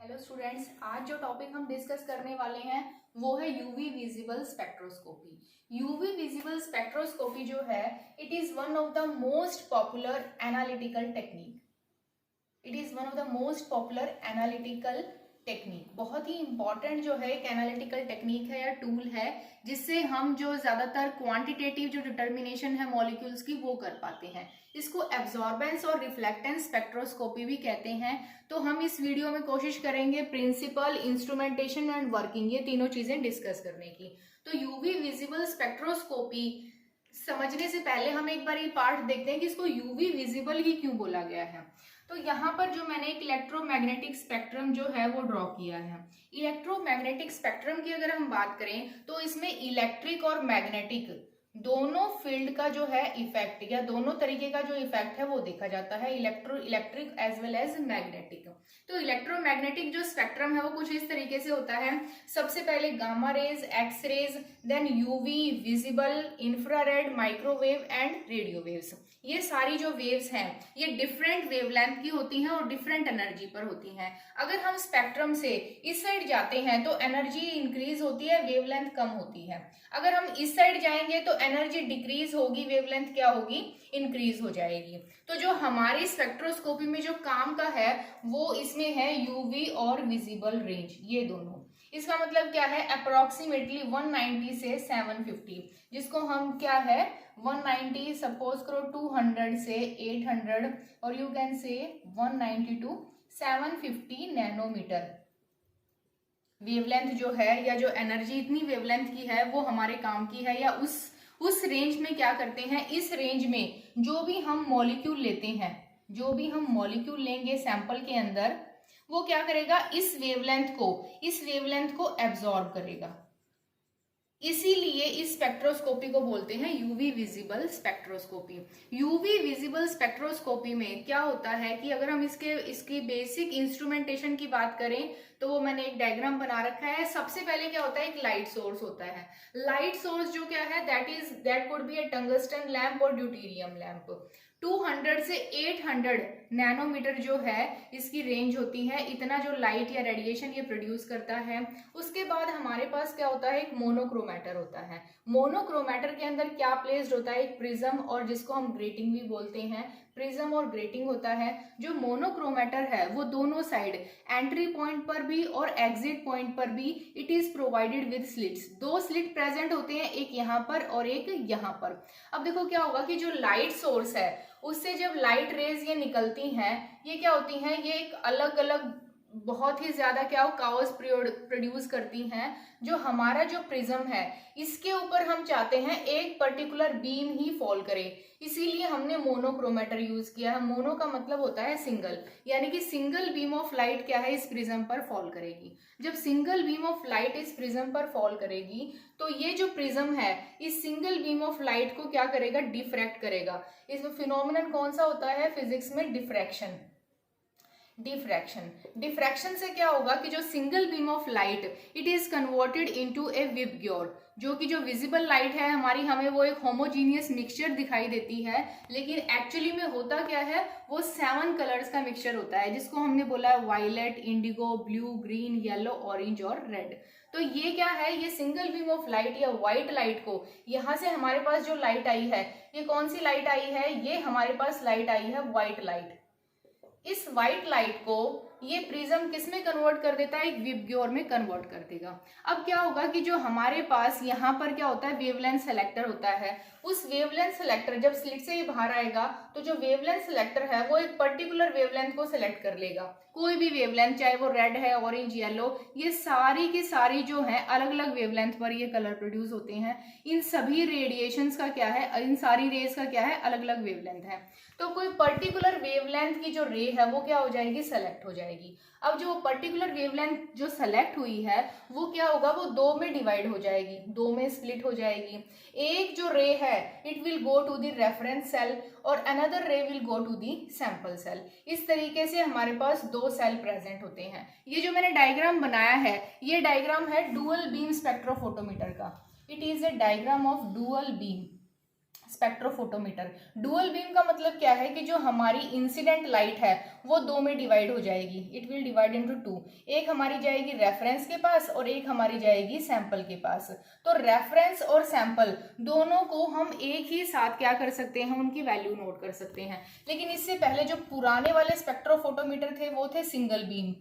Hello students, आज जो topic हम डिस्कस करने वाले हैं वो है UV visible spectroscopy. UV visible spectroscopy जो है it is one of the most popular analytical technique. It is one of the most popular analytical technique. बहुत ही इंपॉर्टेंट जो है एक एनालिटिकल टेक्निक है या टूल है जिससे हम जो ज्यादातर क्वांटिटेटिव जो डिटर्मिनेशन है मॉलिक्यूल्स की वो कर पाते हैं। इसको एब्जॉर्बेंस और रिफ्लेक्टेंस स्पेक्ट्रोस्कोपी भी कहते हैं। तो हम इस वीडियो में कोशिश करेंगे प्रिंसिपल, इंस्ट्रूमेंटेशन एंड वर्किंग ये तीनों चीजें डिस्कस करने की। तो यूवी विजिबल स्पेक्ट्रोस्कोपी समझने से पहले हम एक बार ये पार्ट देखते हैं कि इसको यूवी विजिबल ही क्यों बोला गया है। तो यहाँ पर जो मैंने एक इलेक्ट्रोमैग्नेटिक स्पेक्ट्रम जो है वो ड्रॉ किया है। इलेक्ट्रोमैग्नेटिक स्पेक्ट्रम की अगर हम बात करें तो इसमें इलेक्ट्रिक और मैग्नेटिक दोनों फील्ड का जो है इफेक्ट या दोनों तरीके का जो इफेक्ट है वो देखा जाता है, electric as well as magnetic. तो इलेक्ट्रोमैग्नेटिक जो स्पेक्ट्रम है वो कुछ इस तरीके से होता है। सबसे पहले gamma rays, X rays, then UV, visible, infrared, microwave and radio waves. ये सारी जो वेव्स हैं ये डिफरेंट वेवलेंथ की होती हैं और डिफरेंट एनर्जी पर होती हैं। अगर हम स्पेक्ट्रम से इस साइड जाते हैं तो एनर्जी इंक्रीज होती है, वेवलेंथ कम होती है। अगर हम इस साइड जाएंगे तो एनर्जी डिक्रीज होगी, वेवलेंथ क्या होगी, इंक्रीज हो जाएगी। तो जो हमारी स्पेक्ट्रोस्कोपी में जो काम का है वो इसमें है यूवी और विजिबल रेंज, ये दोनों। इसका मतलब क्या है, अप्रोक्सीमेटली 190 से 750, जिसको हम क्या है 190 सपोज करो 200 से 800 और you can say 190 to 750 nanometre wavelength जो है या जो एनर्जी इतनी वेवलेंथ की है वो हमारे काम की है। या उस रेंज में क्या करते हैं, इस रेंज में जो भी हम मॉलिक्यूल लेते हैं, जो भी हम मॉलिक्यूल लेंगे सैंपल के अंदर, वो क्या करेगा, इस वेवलेंथ को एब्जॉर्ब करेगा। इसीलिए इस स्पेक्ट्रोस्कोपी को बोलते हैं UV visible spectroscopy. UV visible spectroscopy में क्या होता है कि अगर हम इसकी बेसिक इंस्ट्रूमेंटेशन की बात करें तो वो मैंने एक डायग्राम बना रखा है। सबसे पहले क्या होता है, एक लाइट सोर्स होता है। लाइट सोर्स जो क्या है that could be A tungsten lamp और ड्यूटेरियम लैंप। 200 से 800 नैनोमीटर जो है इसकी रेंज होती है, इतना जो लाइट या रेडिएशन ये प्रोड्यूस करता है। उसके बाद हमारे पास क्या होता है, एक मोनोक्रोमेटर होता है। मोनोक्रोमेटर के अंदर क्या प्लेस्ड होता है, एक प्रिज्म और जिसको हम ग्रेटिंग भी बोलते हैं, प्रिज्म और ग्रेटिंग होता है। जो मोनोक्रोमेटर है वो दोनों साइड एंट्री पॉइंट पर भी और एग्जिट पॉइंट पर भी it is provided with slits. दो स्लिट प्रेजेंट होते हैं, एक यहाँ पर और एक यहाँ पर। अब देखो क्या होगा कि जो लाइट सोर्स है उससे जब लाइट रेज ये निकलती हैं, ये क्या होती हैं, ये एक अलग अलग बहुत ही ज्यादा क्या हो काउस प्रोड्यूस करती हैं। जो हमारा जो प्रिज्म है इसके ऊपर हम चाहते हैं एक पर्टिकुलर बीम ही फॉल करे, इसीलिए हमने मोनोक्रोमेटर यूज किया है। मोनो का मतलब होता है सिंगल, यानी कि सिंगल बीम ऑफ लाइट क्या है इस प्रिज्म पर फॉल करेगी। जब सिंगल बीम ऑफ लाइट इस प्रिज्म पर फॉल करेगी तो ये जो प्रिज्म है इस सिंगल बीम ऑफ लाइट को क्या करेगा, डिफ्रैक्ट करेगा। इसमें फिनोमिनन कौन सा होता है फिजिक्स में, डिफ्रैक्शन। डिफ्रैक्शन से क्या होगा कि जो single beam of light it is converted into A VIBGYOR. जो कि जो विजिबल लाइट है हमारी, हमें वो एक होमोजीनियस मिक्सचर दिखाई देती है, लेकिन एक्चुअली में होता क्या है, वो 7 कलर्स का मिक्सचर होता है, जिसको हमने बोला है violet, indigo, blue, green, yellow, orange और रेड। तो ये क्या है, ये सिंगल बीम ऑफ लाइट या व्हाइट लाइट को, यहाँ से हमारे पास जो लाइट आई है ये कौन सी लाइट आई है, ये हमारे पास लाइट आई है व्हाइट लाइट। इस व्हाइट लाइट को ये प्रिज्म किस में कन्वर्ट कर देता है, एक विबग्योर में कन्वर्ट कर देगा। अब क्या होगा कि जो हमारे पास यहाँ पर क्या होता है, वेवलेंथ सेलेक्टर होता है। उस वेवलेंथ सेलेक्टर जब स्लिट से ये बाहर आएगा तो जो वेवलेंथ सेलेक्टर है वो एक पर्टिकुलर वेवलेंथ को सिलेक्ट कर लेगा, कोई भी वेवलेंथ, चाहे वो रेड है, ऑरेंज, येलो, ये सारी की सारी जो है अलग अलग वेवलेंथ पर ये कलर प्रोड्यूस होते हैं। इन सभी रेडिएशंस का क्या है, इन सारी रेज का क्या है, अलग अलग वेवलेंथ है। तो कोई पर्टिकुलर वेवलेंथ की जो रे है वो क्या हो जाएगी, सेलेक्ट हो जाएगी। अब जो पर्टिकुलर वेवलेंथ जो सेलेक्ट हुई है वो क्या होगा, वो 2 में डिवाइड हो जाएगी, 2 में स्प्लिट हो जाएगी। एक जो रे है it will go to the reference cell और another ray will go to the sample cell. इस तरीके से हमारे पास 2 सेल प्रेजेंट होते हैं। ये जो मैंने डायग्राम बनाया है ये डायग्राम है डुअल बीम स्पेक्ट्रोफोटोमीटर का। It is a diagram of dual beam spectrophotometer. Dual beam का मतलब क्या है कि जो हमारी इंसिडेंट लाइट है वो दो में डिवाइड हो जाएगी, it will divide into two. एक हमारी जाएगी रेफरेंस के पास और एक हमारी जाएगी सैंपल के पास। तो रेफरेंस और सैंपल दोनों को हम एक ही साथ क्या कर सकते हैं, उनकी वैल्यू नोट कर सकते हैं। लेकिन इससे पहले जो पुराने वाले स्पेक्ट्रोफोटोमीटर थे वो थे सिंगल बीम।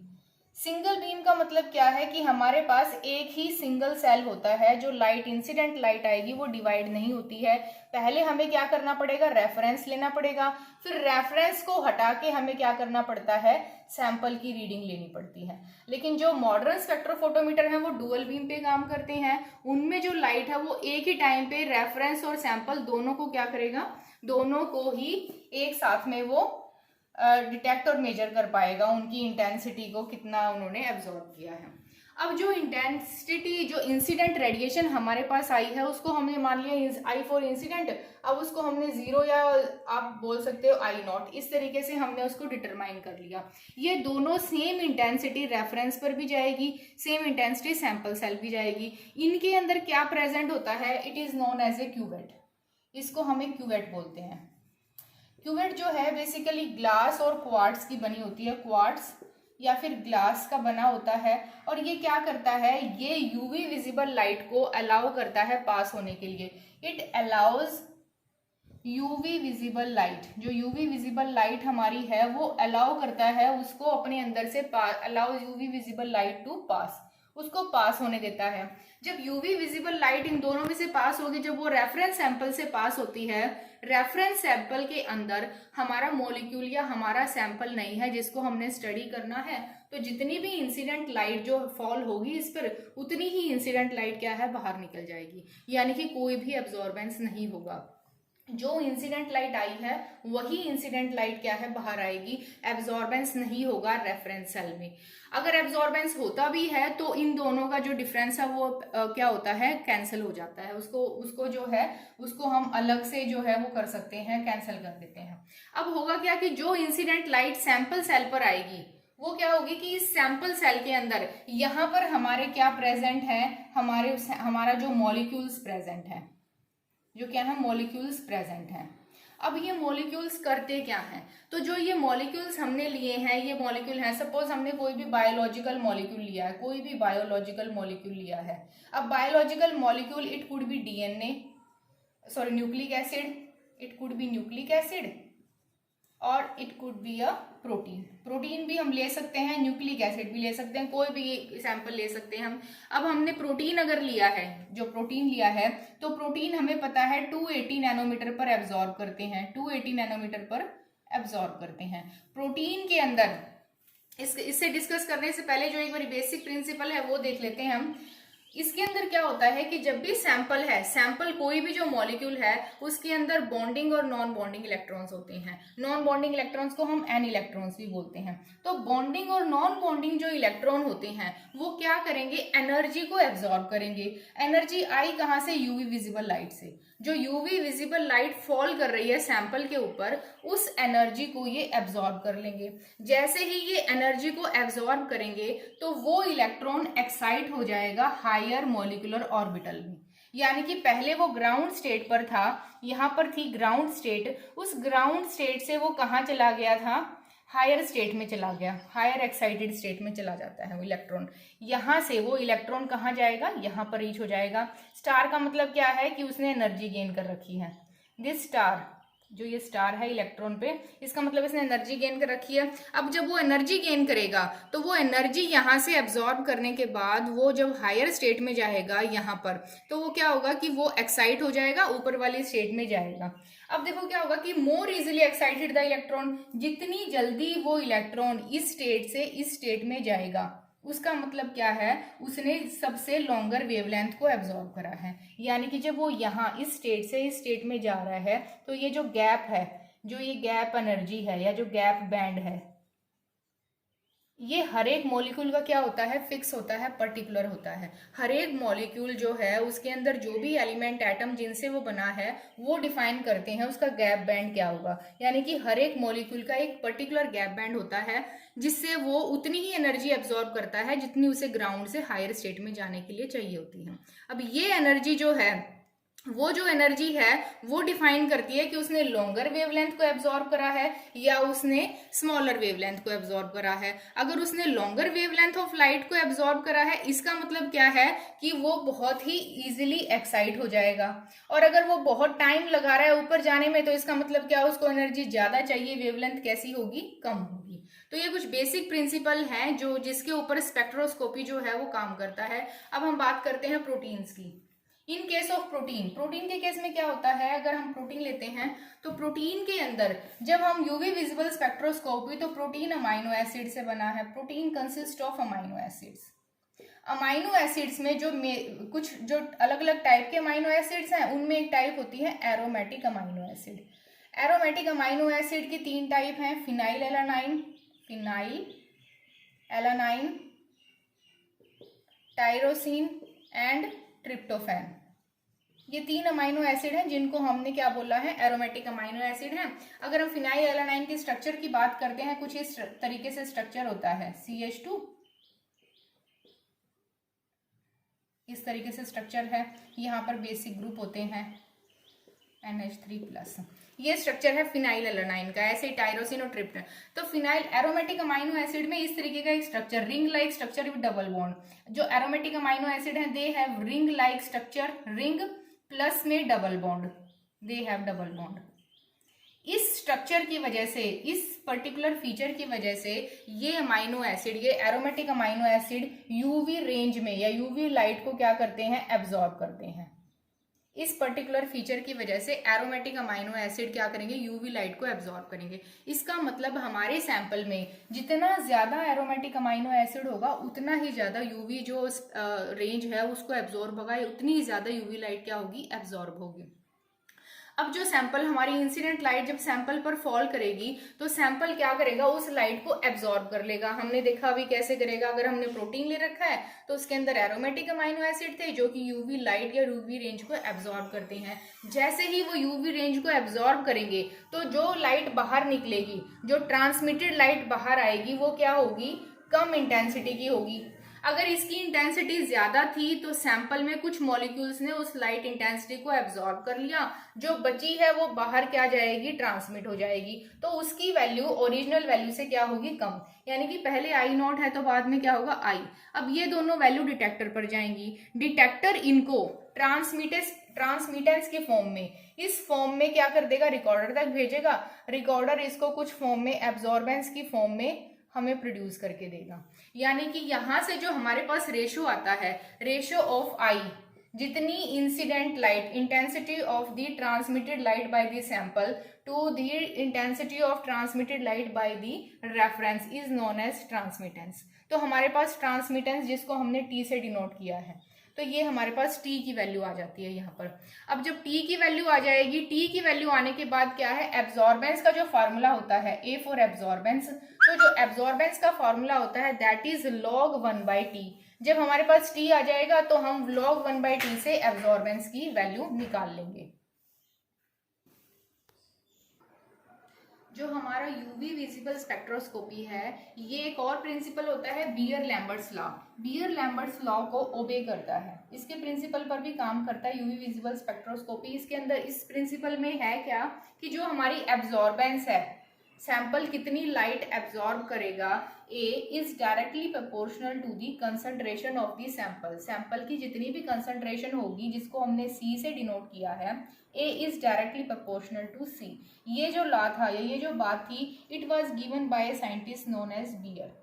सिंगल बीम का मतलब क्या है कि हमारे पास एक ही सिंगल सेल होता है, जो लाइट इंसिडेंट लाइट आएगी वो डिवाइड नहीं होती है। पहले हमें क्या करना पड़ेगा, रेफरेंस लेना पड़ेगा, फिर रेफरेंस को हटा के हमें क्या करना पड़ता है, सैंपल की रीडिंग लेनी पड़ती है। लेकिन जो मॉडर्न स्पेक्ट्रोफोटोमीटर है वो डुअल बीम पे काम करते हैं। उनमें जो लाइट है वो एक ही टाइम पे रेफरेंस और सैंपल दोनों को क्या करेगा, दोनों को ही एक साथ में वो डिटेक्ट और मेजर कर पाएगा, उनकी इंटेंसिटी को कितना उन्होंने एब्जॉर्ब किया है। अब जो इंटेंसिटी, जो इंसिडेंट रेडिएशन हमारे पास आई है उसको हमने मान लिया आई फॉर इंसिडेंट। अब उसको हमने 0 या आप बोल सकते हो I0, इस तरीके से हमने उसको डिटरमाइन कर लिया। ये दोनों सेम इंटेंसिटी रेफरेंस पर भी जाएगी, सेम इंटेंसिटी सैंपल सेल भी जाएगी। इनके अंदर क्या प्रेजेंट होता है, it is known as a cuvette. इसको हमें क्यूवेट बोलते हैं। क्यूवेट जो है बेसिकली ग्लास और क्वार्ट्स की बनी होती है, क्वार्ट्स या फिर ग्लास का बना होता है। और ये क्या करता है, ये यूवी विजिबल लाइट को अलाउ करता है पास होने के लिए। It allows UV visible light, जो यूवी विजिबल लाइट हमारी है वो अलाउ करता है उसको अपने अंदर से allow UV visible light to pass, उसको पास होने देता है। जब यूवी विजिबल लाइट इन दोनों में से पास होगी, जब वो रेफरेंस सैंपल से पास होती है, रेफरेंस सैंपल के अंदर हमारा मॉलिक्यूल या हमारा सैंपल नहीं है जिसको हमने स्टडी करना है, तो जितनी भी इंसिडेंट लाइट जो फॉल होगी इस पर, उतनी ही इंसिडेंट लाइट क्या है, बाहर निकल जाएगी, यानी कि कोई भी एब्जॉर्बेंस नहीं होगा। जो इंसिडेंट लाइट आई है वही इंसिडेंट लाइट क्या है, बाहर आएगी, एब्जॉर्बेंस नहीं होगा रेफरेंस सेल में। अगर एब्जॉर्बेंस होता भी है तो इन दोनों का जो डिफरेंस है वो क्या होता है, कैंसिल हो जाता है। उसको जो है उसको हम अलग से जो है वो कर सकते हैं, कैंसिल कर देते हैं। अब होगा क्या कि जो इंसिडेंट लाइट सैंपल सेल पर आएगी वो क्या होगी कि इस सैंपल सेल के अंदर यहाँ पर हमारे क्या प्रेजेंट है, हमारा जो मॉलिक्यूल्स प्रेजेंट है, जो क्या है, मॉलिक्यूल्स प्रेजेंट हैं। अब ये मॉलिक्यूल्स करते क्या हैं, तो जो ये मॉलिक्यूल्स हमने लिए हैं, ये मॉलिक्यूल हैं, सपोज हमने कोई भी बायोलॉजिकल मॉलिक्यूल लिया है, कोई भी बायोलॉजिकल मॉलिक्यूल लिया है। अब biological molecule, it could be DNA, sorry nucleic acid, it could be nucleic acid और it could be a protein. Protein भी हम ले सकते हैं, न्यूक्लिक एसिड भी ले सकते हैं, कोई भी सैंपल ले सकते हैं हम। अब हमने प्रोटीन अगर लिया है, जो प्रोटीन लिया है, तो प्रोटीन हमें पता है 280 नैनोमीटर पर एब्जॉर्ब करते हैं, 280 नैनोमीटर पर एब्जॉर्ब करते हैं। प्रोटीन के अंदर इससे डिस्कस करने से पहले जो एक बार बेसिक प्रिंसिपल है वो देख लेते हैं हम। इसके अंदर क्या होता है कि जब भी सैंपल है, सैंपल कोई भी जो मॉलिक्यूल है उसके अंदर बॉन्डिंग और नॉन बॉन्डिंग इलेक्ट्रॉन्स होते हैं। नॉन बॉन्डिंग इलेक्ट्रॉन्स को हम एन इलेक्ट्रॉन्स भी बोलते हैं। तो बॉन्डिंग और नॉन बॉन्डिंग जो इलेक्ट्रॉन होते हैं वो क्या करेंगे, एनर्जी को एब्जॉर्ब करेंगे। एनर्जी आई कहाँ से, यूवी विजिबल लाइट से। जो यूवी विजिबल लाइट फॉल कर रही है सैंपल के ऊपर, उस एनर्जी को ये एब्जॉर्ब कर लेंगे। जैसे ही ये एनर्जी को एब्जॉर्ब करेंगे तो वो इलेक्ट्रॉन एक्साइट हो जाएगा हायर मॉलिक्यूलर ऑर्बिटल में। यानी कि पहले वो ग्राउंड स्टेट पर था, यहाँ पर थी ग्राउंड स्टेट, उस ग्राउंड स्टेट से वो कहाँ चला गया था, हायर स्टेट में चला गया, हायर एक्साइटेड स्टेट में चला जाता है वो इलेक्ट्रॉन। यहाँ से वो इलेक्ट्रॉन कहाँ जाएगा, यहाँ पर रीच हो जाएगा। स्टार का मतलब क्या है कि उसने एनर्जी गेन कर रखी है। दिस स्टार, जो ये स्टार है इलेक्ट्रॉन पे, इसका मतलब इसने एनर्जी गेन कर रखी है। अब जब वो एनर्जी गेन करेगा तो वो एनर्जी यहाँ से एब्जॉर्ब करने के बाद वो जब हायर स्टेट में जाएगा यहाँ पर, तो वो क्या होगा कि वो एक्साइट हो जाएगा, ऊपर वाली स्टेट में जाएगा। अब देखो क्या होगा कि मोर इजिली एक्साइटेड द इलेक्ट्रॉन, जितनी जल्दी वो इलेक्ट्रॉन इस स्टेट से इस स्टेट में जाएगा, उसका मतलब क्या है, उसने सबसे लॉन्गर वेवलेंथ को एब्जॉर्ब करा है। यानी कि जब वो यहाँ इस स्टेट से इस स्टेट में जा रहा है तो ये जो गैप है, जो ये गैप एनर्जी है या जो गैप बैंड है, ये हर एक मॉलिक्यूल का क्या होता है, फिक्स होता है, पर्टिकुलर होता है। हर एक मॉलिक्यूल जो है उसके अंदर जो भी एलिमेंट एटम जिनसे वो बना है वो डिफाइन करते हैं उसका गैप बैंड क्या होगा। यानी कि हर एक मॉलिक्यूल का एक पर्टिकुलर गैप बैंड होता है जिससे वो उतनी ही एनर्जी एब्जॉर्ब करता है जितनी उसे ग्राउंड से हायर स्टेट में जाने के लिए चाहिए होती है। अब ये एनर्जी जो है वो जो एनर्जी है वो डिफाइन करती है कि उसने लॉन्गर वेवलेंथ को एब्जॉर्ब करा है या उसने स्मॉलर वेवलेंथ को एब्जॉर्ब करा है। अगर उसने लॉन्गर वेवलेंथ ऑफ लाइट को एब्जॉर्ब करा है, इसका मतलब क्या है कि वो बहुत ही इजीली एक्साइट हो जाएगा। और अगर वो बहुत टाइम लगा रहा है ऊपर जाने में, तो इसका मतलब क्या, उसको एनर्जी ज्यादा चाहिए, वेवलेंथ कैसी होगी, कम होगी। तो ये कुछ बेसिक प्रिंसिपल हैं जो जिसके ऊपर स्पेक्ट्रोस्कोपी जो है वो काम करता है। अब हम बात करते हैं प्रोटीन्स की। In case of protein, protein के केस में क्या होता है, अगर हम प्रोटीन लेते हैं तो प्रोटीन के अंदर जब हम यूवी विजिबल स्पेक्ट्रोस्कोपी, तो प्रोटीन अमाइनो एसिड से बना है। Protein consist of amino acids. Amino acids में कुछ जो अलग अलग टाइप के अमाइनो एसिड्स हैं, उनमें एक टाइप होती है aromatic amino acid. Aromatic amino acid की 3 टाइप हैं, phenyl alanine, tyrosine and tryptophan. ये 3 अमाइनो एसिड हैं जिनको हमने क्या बोला है, एरोमेटिक अमाइनो एसिड हैं। अगर हम फिनाइल एलानाइन के स्ट्रक्चर की बात करते हैं, कुछ इस तरीके से स्ट्रक्चर होता है, CH2 इस तरीके से स्ट्रक्चर है। यहाँ पर बेसिक ग्रुप होते हैं NH3+। ये स्ट्रक्चर है फिनाइल एलानाइन का, ऐसे टायरोसिन और ट्रिप्टोफैन। तो फिनाइल एरोमेटिक अमाइनो एसिड में इस तरीके का एक structure, ring like structure with double bond. जो एरोमेटिक अमाइनो एसिड हैं they have ring like structure, ring plus में double bond, they have double bond. इस स्ट्रक्चर की वजह से, इस पर्टिकुलर फीचर की वजह से ये अमाइनो एसिड, ये aromatic amino acid UV range में या यूवी लाइट को क्या करते हैं, एब्जॉर्ब करते हैं। इस पर्टिकुलर फीचर की वजह से एरोमेटिक अमाइनो एसिड क्या करेंगे, यूवी लाइट को एब्जॉर्ब करेंगे। इसका मतलब हमारे सैंपल में जितना ज्यादा एरोमेटिक अमाइनो एसिड होगा, उतना ही ज्यादा यूवी जो रेंज है उसको एब्जॉर्ब होगा, उतनी ही ज्यादा यूवी लाइट क्या होगी, एब्जॉर्ब होगी। अब जो सैंपल, हमारी इंसिडेंट लाइट जब सैंपल पर फॉल करेगी, तो सैंपल क्या करेगा, उस लाइट को एब्जॉर्ब कर लेगा। हमने देखा अभी कैसे करेगा। अगर हमने प्रोटीन ले रखा है तो उसके अंदर एरोमेटिक अमाइनो एसिड थे जो कि यूवी लाइट या यूवी रेंज को एब्जॉर्ब करते हैं। जैसे ही वो यूवी रेंज को एब्जॉर्ब करेंगे, तो जो लाइट बाहर निकलेगी, जो ट्रांसमिटेड लाइट बाहर आएगी, वो क्या होगी, कम इंटेंसिटी की होगी। अगर इसकी इंटेंसिटी ज्यादा थी तो सैंपल में कुछ मॉलिक्यूल्स ने उस लाइट इंटेंसिटी को एब्जॉर्ब कर लिया, जो बची है वो बाहर क्या जाएगी, ट्रांसमिट हो जाएगी। तो उसकी वैल्यू ओरिजिनल वैल्यू से क्या होगी, कम। यानी कि पहले I0 है तो बाद में क्या होगा, I। अब ये दोनों वैल्यू डिटेक्टर पर जाएंगी। डिटेक्टर इनको ट्रांसमिटेंस के फॉर्म में, इस फॉर्म में क्या कर देगा, रिकॉर्डर तक भेजेगा। रिकॉर्डर इसको कुछ फॉर्म में, एब्जॉर्बेंस की फॉर्म में हमें प्रोड्यूस करके देगा। यानी कि यहां से जो हमारे पास रेशो आता है, रेशो ऑफ आई, जितनी incident light, intensity of the transmitted light by the sample to the intensity of transmitted light by the reference is known as transmittance. तो हमारे पास ट्रांसमिटेंस, जिसको हमने T से डिनोट किया है, तो ये हमारे पास T की वैल्यू आ जाती है यहाँ पर। अब जब T की वैल्यू आ जाएगी, T की वैल्यू आने के बाद क्या है, एब्जॉर्बेंस का जो फार्मूला होता है, A फॉर एब्जॉर्बेंस, तो जो एब्जॉर्बेंस का फार्मूला होता है दैट इज log 1/T। जब हमारे पास T आ जाएगा तो हम log 1/T से एब्जॉर्बेंस की वैल्यू निकाल लेंगे। जो हमारा यूवी विजिबल स्पेक्ट्रोस्कोपी है, ये एक और प्रिंसिपल होता है बियर-लैम्बर्ट्स लॉ। बियर-लैम्बर्ट्स लॉ को ओबे करता है, इसके प्रिंसिपल पर भी काम करता है यूवी विजिबल स्पेक्ट्रोस्कोपी। इसके अंदर इस प्रिंसिपल में है क्या कि जो हमारी एब्जॉर्बेंस है, सैंपल कितनी लाइट एब्जॉर्ब करेगा, A is directly proportional to the concentration of the sample. Sample की जितनी भी कंसंट्रेशन होगी, जिसको हमने C से डिनोट किया है, A is directly proportional to C। ये जो लॉ था, ये जो बात थी, it was given by scientist known as Beer.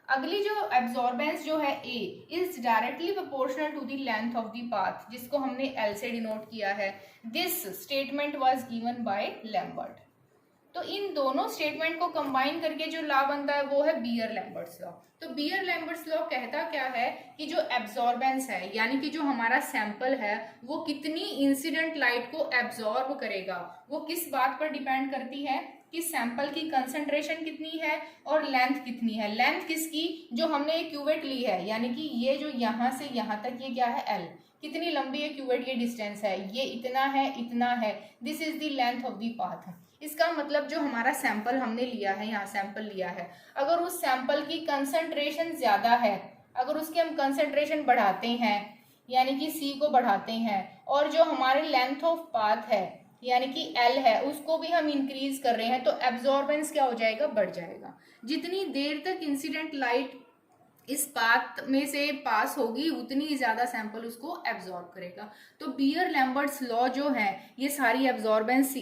अगली जो एब्जॉर्बेंस जो है A is directly proportional to the length of the path, जिसको हमने L से डिनोट किया है। This statement was given by Lambert. तो इन दोनों स्टेटमेंट को कंबाइन करके जो लॉ बनता है वो है बियर-लैम्बर्ट्स लॉ। तो बियर-लैम्बर्ट्स लॉ कहता क्या है कि जो एब्जॉर्बेंस है, यानी कि जो हमारा सैंपल है, वो कितनी इंसिडेंट लाइट को एब्जॉर्ब करेगा, वो किस बात पर डिपेंड करती है कि सैंपल की कंसंट्रेशन कितनी है और लेंथ कितनी है। लेंथ किसकी, जो हमने एक क्यूवेट ली है, यानी कि ये जो यहाँ से यहाँ तक ये क्या है, L। कितनी लंबी है क्यूवेट, ये डिस्टेंस है, ये इतना है, इतना है, this is the length of the path. इसका मतलब जो हमारा सैंपल हमने लिया है, यहाँ सैंपल लिया है, अगर उस सैंपल की कंसंट्रेशन ज्यादा है, अगर उसकी हम कंसंट्रेशन बढ़ाते हैं, यानी कि C को बढ़ाते हैं, और जो हमारे लेंथ ऑफ पाथ है यानी कि एल है उसको भी हम इंक्रीज कर रहे हैं, तो एब्जॉर्बेंस क्या हो जाएगा, बढ़ जाएगा। जितनी देर तक इंसिडेंट लाइट इस पाथ में से पास होगी उतनी ज्यादा सैंपल उसको एब्जॉर्ब करेगा। तो बियर लैम्बर्ट्स लॉ जो है ये सारी absorbance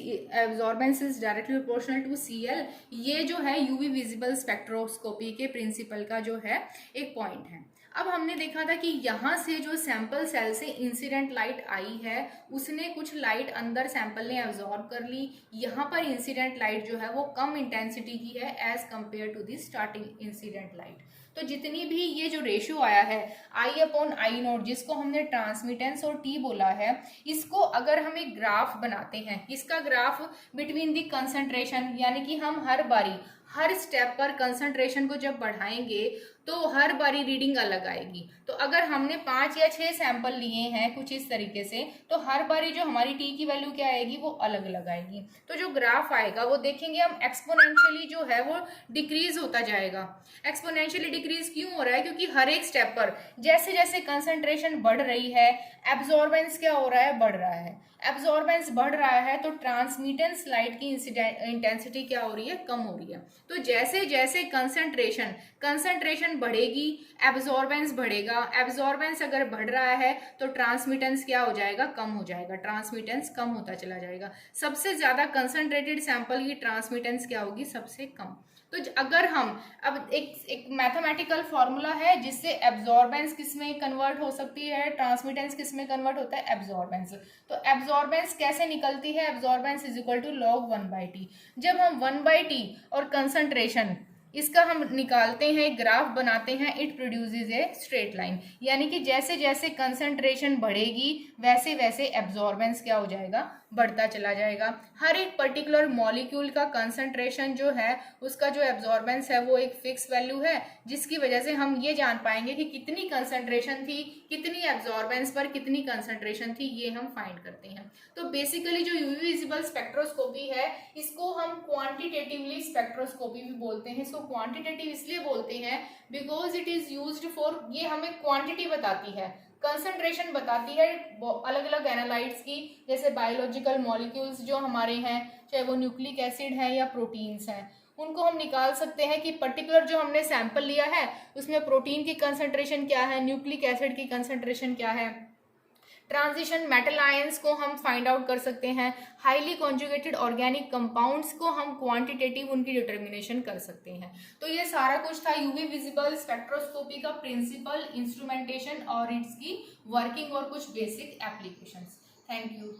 is directly proportional to CL, ये जो है यूवी विजिबल स्पेक्ट्रोस्कोपी के प्रिंसिपल का जो है एक पॉइंट है। अब हमने देखा था कि यहाँ से जो सैंपल सेल से इंसिडेंट लाइट आई है उसने कुछ लाइट अंदर सैंपल ने एब्जॉर्ब कर ली। यहाँ पर इंसिडेंट लाइट जो है वो कम इंटेंसिटी की है as compare to the starting incident light. तो जितनी भी ये जो रेशियो आया है I/I0 जिसको हमने ट्रांसमिटेंस और टी बोला है, इसको अगर हम एक ग्राफ बनाते हैं, इसका ग्राफ बिटवीन दी कंसंट्रेशन यानी कि हम हर बारी हर स्टेप पर कंसंट्रेशन को जब बढ़ाएंगे तो हर बारी रीडिंग अलग आएगी। तो अगर हमने 5 या 6 सैंपल लिए हैं कुछ इस तरीके से, तो हर बारी जो हमारी टी की वैल्यू क्या आएगी, वो अलग अलग आएगी। तो जो ग्राफ आएगा वो देखेंगे हम एक्सपोनेंशियली जो है वो डिक्रीज होता जाएगा। एक्सपोनेंशियली डिक्रीज क्यों हो रहा है, क्योंकि हर एक स्टेप पर जैसे जैसे कंसंट्रेशन बढ़ रही है एब्जॉर्बेंस क्या हो रहा है, बढ़ रहा है। एब्जॉर्बेंस बढ़ रहा है तो ट्रांसमिटेंस लाइट की इंटेंसिटी क्या हो रही है, कम हो रही है। तो जैसे जैसे कंसंट्रेशन बढ़ेगी एब्जॉर्बेंस बढ़ेगा। एब्जॉर्बेंस अगर बढ़ रहा है तो ट्रांसमिटेंस क्या हो जाएगा, कम हो जाएगा। ट्रांसमिटेंस कम होता चला जाएगा। सबसे ज्यादा कंसंट्रेटेड सैंपल की ट्रांसमिटेंस क्या होगी, सबसे कम। तो अगर हम अब एक मैथमेटिकल फॉर्मूला है जिससे एब्जॉर्बेंस किस में कन्वर्ट हो सकती है, ट्रांसमिटेंस किस में कन्वर्ट होता है, एब्जॉर्बेंस। तो एब्जॉर्बेंस कैसे निकलती है, absorbance is equal to log 1/t। जब हम 1/t और कंसंट्रेशन इसका हम निकालते हैं, एक ग्राफ बनाते हैं, it produces a straight line. यानी कि जैसे जैसे कंसंट्रेशन बढ़ेगी वैसे वैसे एब्जॉर्बेंस क्या हो जाएगा, बढ़ता चला जाएगा। हर एक पर्टिकुलर मॉलिक्यूल का कंसंट्रेशन जो है उसका जो एब्जॉर्बेंस है वो एक फिक्स वैल्यू है, जिसकी वजह से हम ये जान पाएंगे कि कितनी कंसंट्रेशन थी, कितनी एब्जॉर्बेंस पर कितनी कंसंट्रेशन थी, ये हम फाइंड करते हैं। तो बेसिकली जो यूवी विजिबल स्पेक्ट्रोस्कोपी है इसको हम क्वांटिटेटिवली स्पेक्ट्रोस्कोपी भी बोलते हैं। इसको क्वांटिटेटिव इसलिए बोलते हैं because it is used for, ये हमें क्वांटिटी बताती है, कंसंट्रेशन बताती है अलग अलग एनालाइट्स की, जैसे बायोलॉजिकल मॉलिक्यूल्स जो हमारे हैं, चाहे वो न्यूक्लिक एसिड हैं या प्रोटीन्स हैं, उनको हम निकाल सकते हैं कि पर्टिकुलर जो हमने सैंपल लिया है उसमें प्रोटीन की कंसंट्रेशन क्या है, न्यूक्लिक एसिड की कंसंट्रेशन क्या है। ट्रांजिशन मेटल आयंस को हम फाइंड आउट कर सकते हैं। हाईली कॉन्जुगेटेड ऑर्गेनिक कंपाउंड्स को हम क्वांटिटेटिव उनकी डिटर्मिनेशन कर सकते हैं। तो ये सारा कुछ था यूवी विजिबल स्पेक्ट्रोस्कोपी का प्रिंसिपल, इंस्ट्रूमेंटेशन और इट्स की वर्किंग और कुछ बेसिक एप्लीकेशंस। Thank you.